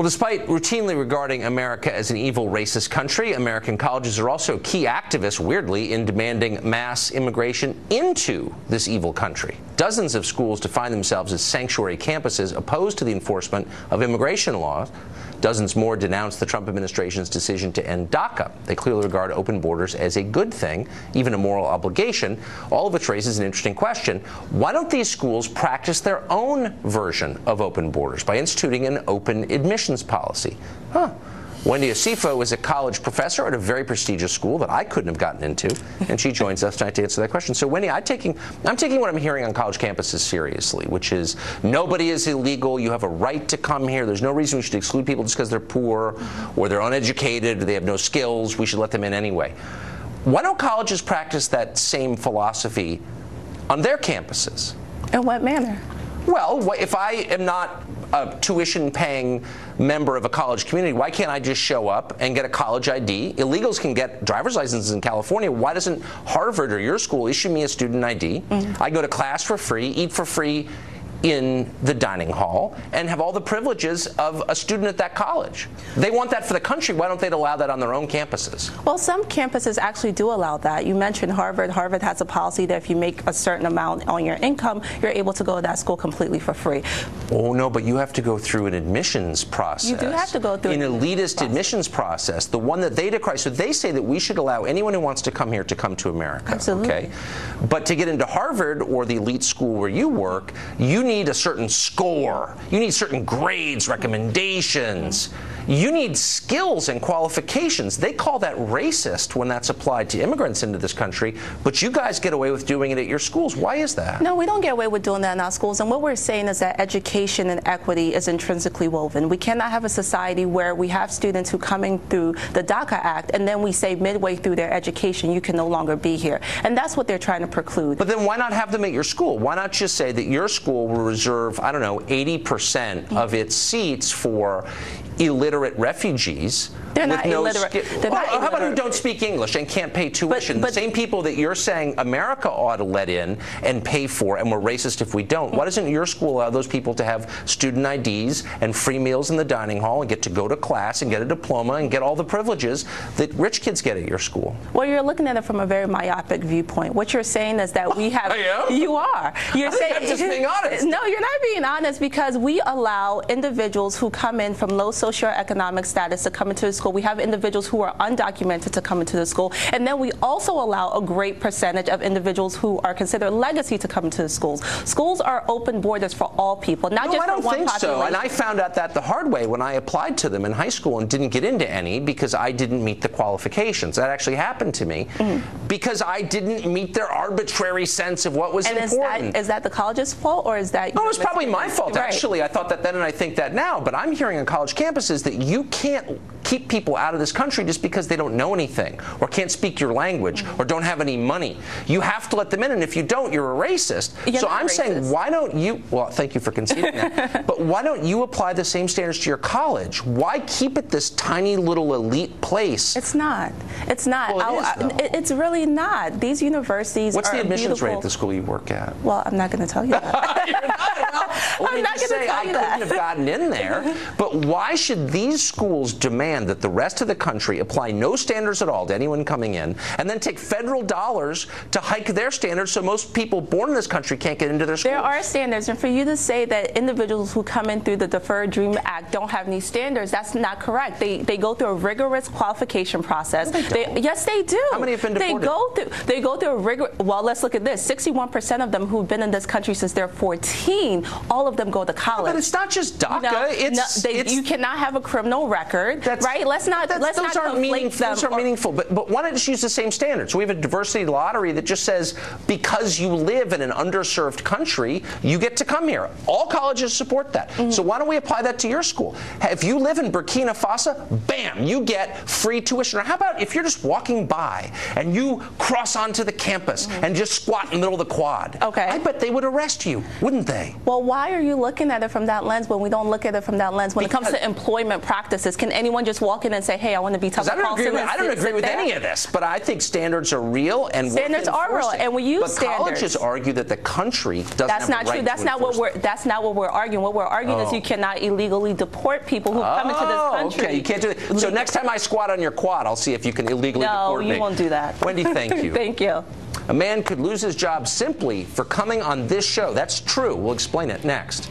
Well, despite routinely regarding America as an evil, racist country, American colleges are also key activists, weirdly, in demanding mass immigration into this evil country. Dozens of schools define themselves as sanctuary campuses opposed to the enforcement of immigration laws. Dozens more denounce the Trump administration's decision to end DACA. They clearly regard open borders as a good thing, even a moral obligation, all of which raises an interesting question. Why don't these schools practice their own version of open borders by instituting an open admissions policy? Wendy Osifo is a college professor at a very prestigious school that I couldn't have gotten into, and she joins us tonight to answer that question. So, Wendy, I'm taking what I'm hearing on college campuses seriously, which is nobody is illegal. You have a right to come here. There's no reason we should exclude people just because they're poor or they're uneducated or they have no skills. We should let them in anyway. Why don't colleges practice that same philosophy on their campuses? In what manner? Well, if I am not a tuition-paying member of a college community, why can't I just show up and get a college ID? Illegals can get driver's licenses in California. Why doesn't Harvard or your school issue me a student ID? I go to class for free, eat for free in the dining hall, and have all the privileges of a student at that college. They want that for the country. Why don't they allow that on their own campuses? Well, some campuses actually do allow that. You mentioned Harvard. Harvard has a policy that if you make a certain amount on your income, you're able to go to that school completely for free. Oh, no, but you have to go through an admissions process. You do have to go through an elitist admissions process, the one that they decry. So they say that we should allow anyone who wants to come here to come to America. Absolutely. Okay? But to get into Harvard or the elite school where you work, you need a certain score. You need certain grades, recommendations. You need skills and qualifications. They call that racist when that's applied to immigrants into this country, but you guys get away with doing it at your schools. Why is that? No, we don't get away with doing that in our schools. And what we're saying is that education and equity is intrinsically woven. We cannot have a society where we have students who coming through the DACA Act, and then we say midway through their education, you can no longer be here. And that's what they're trying to preclude. But then why not have them at your school? Why not just say that your school will reserve, I don't know, 80% of its seats for illiterate refugees? They're not illiterate. How about who don't speak English and can't pay tuition? The same people that you're saying America ought to let in and pay for, and we're racist if we don't. Why doesn't your school allow those people to have student IDs and free meals in the dining hall and get to go to class and get a diploma and get all the privileges that rich kids get at your school? Well, you're looking at it from a very myopic viewpoint. What you're saying is that we have... I am? You are. You're saying... I'm just being honest. No, you're not being honest, because we allow individuals who come in from low socioeconomic status to come into the school. We have individuals who are undocumented to come into the school, and then we also allow a great percentage of individuals who are considered legacy to come into the schools. Schools are open borders for all people, not just for one population. I don't think so, and I found out that the hard way when I applied to them in high school and didn't get into any because I didn't meet the qualifications. That actually happened to me because I didn't meet their arbitrary sense of what was important. Is that the college's fault, or is that... No, it's probably my fault, actually. I thought that then, and I think that now, but I'm hearing on college campuses that you can't keep people out of this country just because they don't know anything or can't speak your language or don't have any money. You have to let them in, and if you don't, you're a racist. So I'm saying, why don't you, well, thank you for conceding that, but why don't you apply the same standards to your college? Why keep it this tiny little elite place? It's not. It's not. Well, it's really not. These universities What's the admissions rate at the school you work at? Well, I'm not going to tell you that. You're not? Well, I'm not going to tell you that. I couldn't have gotten in there, but why should these schools demand that the rest of the country apply no standards at all to anyone coming in, and then take federal dollars to hike their standards so most people born in this country can't get into their schools? There are standards, and for you to say that individuals who come in through the Deferred Dream Act don't have any standards, that's not correct. They go through a rigorous qualification process. No, they don't. Yes, they do. How many have been deported? They go through a rigorous... Well, let's look at this. 61% of them who've been in this country since they're 14, all of them go to college. But it's not just DACA. You cannot have a criminal record, right? Let's not conflate them. Those are meaningful, but why not just use the same standards? So we have a diversity lottery that just says because you live in an underserved country, you get to come here. All colleges support that. So why don't we apply that to your school? If you live in Burkina Faso, bam, you get free tuition. Or how about if you're just walking by and you cross onto the campus and just squat in the middle of the quad? Okay. I bet they would arrest you, wouldn't they? Well, why are you looking at it from that lens when we don't look at it from that lens? When it comes to employment practices, can anyone just just walk in and say, hey, I want to be Tucker Carlson. I don't agree with any of this, but I think standards are real and standards are real, and we use standards. But colleges argue that the country doesn't have the right to enforce them. That's not what we're arguing. What we're arguing is you cannot illegally deport people who come into this country. Okay, you can't do that. So next time I squat on your quad, I'll see if you can illegally deport me. No, you won't do that. Wendy, thank you. Thank you. A man could lose his job simply for coming on this show. That's true. We'll explain it next.